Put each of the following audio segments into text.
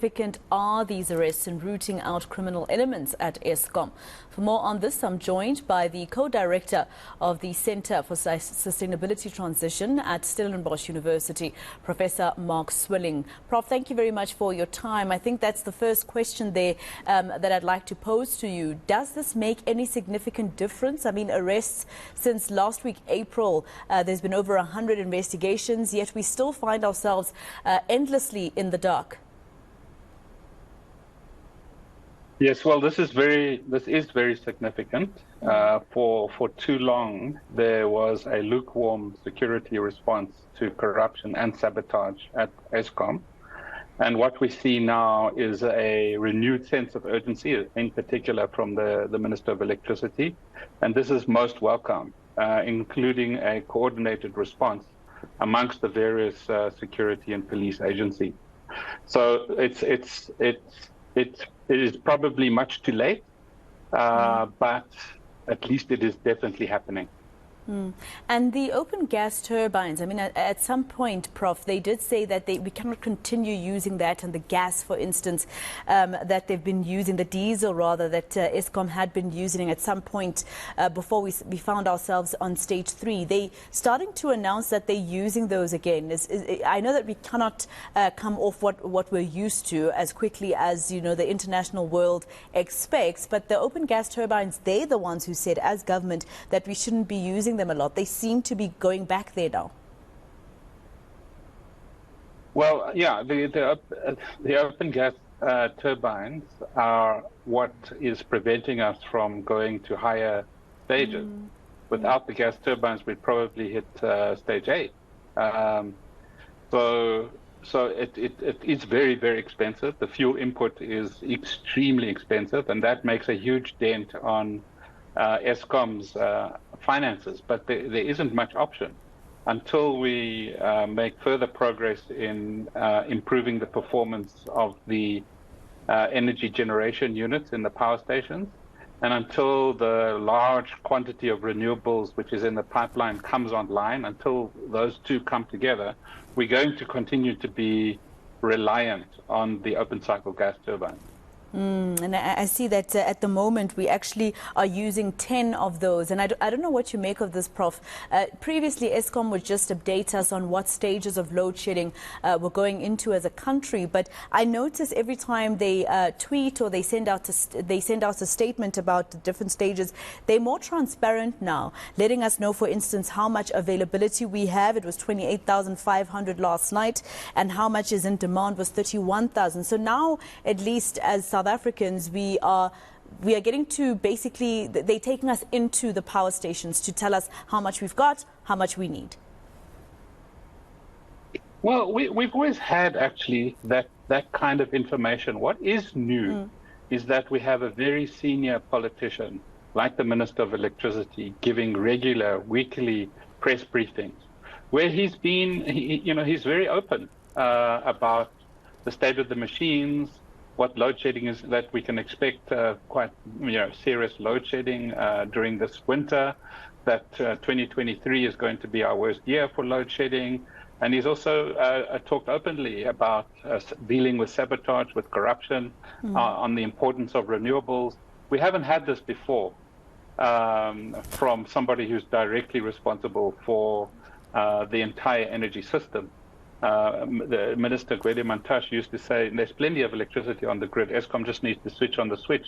Significant are these arrests in rooting out criminal elements at Eskom? For more on this, I'm joined by the co-director of the Centre for Sustainability Transition at Stellenbosch University, Professor Mark Swilling. Prof, thank you very much for your time. I think that's the first question there that I'd like to pose to you. Does this make any significant difference? I mean, arrests since last week, April, there's been over 100 investigations, yet we still find ourselves endlessly in the dark. Yes, well, this is very significant. For too long, there was a lukewarm security response to corruption and sabotage at Eskom. And what we see now is a renewed sense of urgency, in particular from the Minister of Electricity. And this is most welcome, including a coordinated response amongst the various security and police agencies. So it is probably much too late, but at least it is definitely happening. And the open gas turbines, I mean, at some point, Prof, they did say that we cannot continue using that, and the gas, for instance, that they've been using, the diesel rather, that Eskom had been using at some point before we found ourselves on stage 3. They starting to announce that they're using those again. I know that we cannot come off what we're used to as quickly as, you know, the international world expects, but the open gas turbines, they're the ones who said, as government, that we shouldn't be using them a lot. They seem to be going back there now. Well, yeah, the open gas turbines are what is preventing us from going to higher stages. Without the gas turbines, we'd probably hit stage 8. So it is very, very expensive. The fuel input is extremely expensive, and that makes a huge dent on Eskom's finances, but there isn't much option until we make further progress in improving the performance of the energy generation units in the power stations, and until the large quantity of renewables which is in the pipeline comes online. Until those two come together, we're going to continue to be reliant on the open cycle gas turbines. And I see that at the moment we actually are using 10 of those, and I don't know what you make of this, Prof. Previously, Eskom would just update us on what stages of load shedding we're going into as a country, but I notice every time they tweet or they send out a statement about the different stages, they're more transparent now, letting us know, for instance, how much availability we have. It was 28,500 last night, and how much is in demand was 31,000. So now, at least as South Africans, we are getting to basically, they're taking us into the power stations to tell us how much we've got, how much we need. Well, we've always had actually that kind of information. What is new is that we have a very senior politician like the Minister of Electricity giving regular weekly press briefings where he's very open about the state of the machines, what load shedding is, that we can expect quite serious load shedding during this winter, that 2023 is going to be our worst year for load shedding. And he's also talked openly about dealing with sabotage, with corruption, on the importance of renewables. We haven't had this before from somebody who's directly responsible for the entire energy system. The Minister Kgosientsho used to say, there's plenty of electricity on the grid, Eskom just needs to switch on the switch.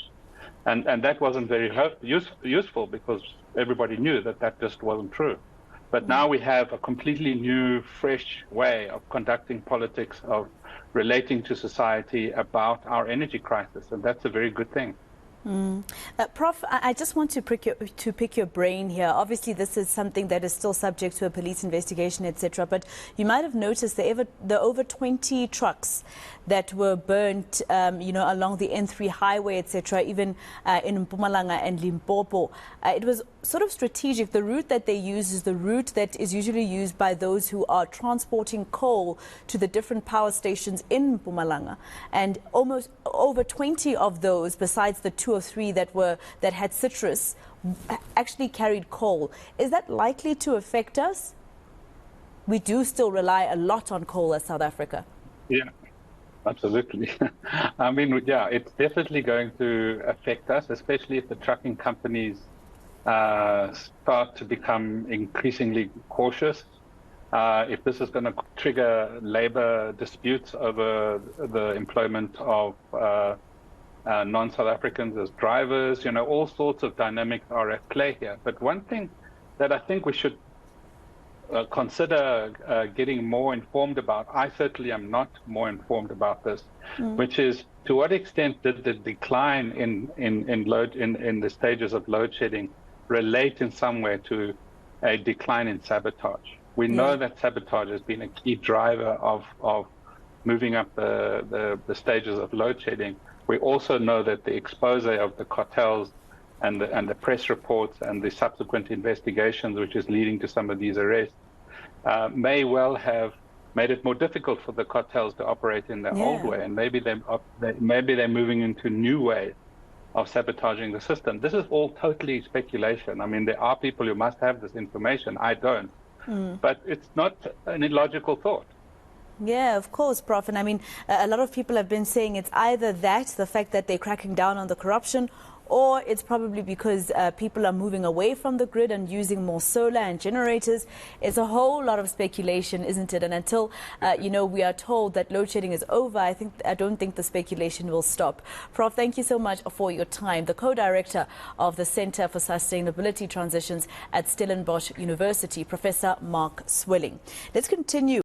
And that wasn't very useful, because everybody knew that just wasn't true. But now we have a completely new, fresh way of conducting politics, of relating to society about our energy crisis, and that's a very good thing. Prof, I just want to pick your brain here. Obviously, this is something that is still subject to a police investigation, etc. But you might have noticed the over 20 trucks that were burnt, along the N3 highway, etc. Even in Mpumalanga and Limpopo. It was sort of strategic. The route that they use is the route that is usually used by those who are transporting coal to the different power stations in Mpumalanga, and almost over 20 of those, besides the 2 or 3 that had citrus, actually carried coal. Is that likely to affect us? We do still rely a lot on coal as South Africa. Yeah. Absolutely. I mean, yeah, it's definitely going to affect us, especially if the trucking companies start to become increasingly cautious. If this is going to trigger labor disputes over the employment of non-South Africans as drivers, all sorts of dynamics are at play here. But one thing that I think we should consider getting more informed about, I certainly am not more informed about this, which is to what extent did the decline in the stages of load shedding relate in some way to a decline in sabotage? We know that sabotage has been a key driver of moving up the stages of load shedding. We also know that the expose of the cartels and the press reports and the subsequent investigations, which is leading to some of these arrests, may well have made it more difficult for the cartels to operate in their old way, and maybe they're moving into new ways of sabotaging the system. This is all totally speculation. I mean, there are people who must have this information. I don't, but it's not an illogical thought. Yeah, of course, Prof. And I mean, a lot of people have been saying it's either that, the fact that they're cracking down on the corruption, or it's probably because people are moving away from the grid and using more solar and generators. It's a whole lot of speculation, isn't it? And until, we are told that load shedding is over, I don't think the speculation will stop. Prof, thank you so much for your time. The co-director of the Center for Sustainability Transitions at Stellenbosch University, Professor Mark Swilling. Let's continue.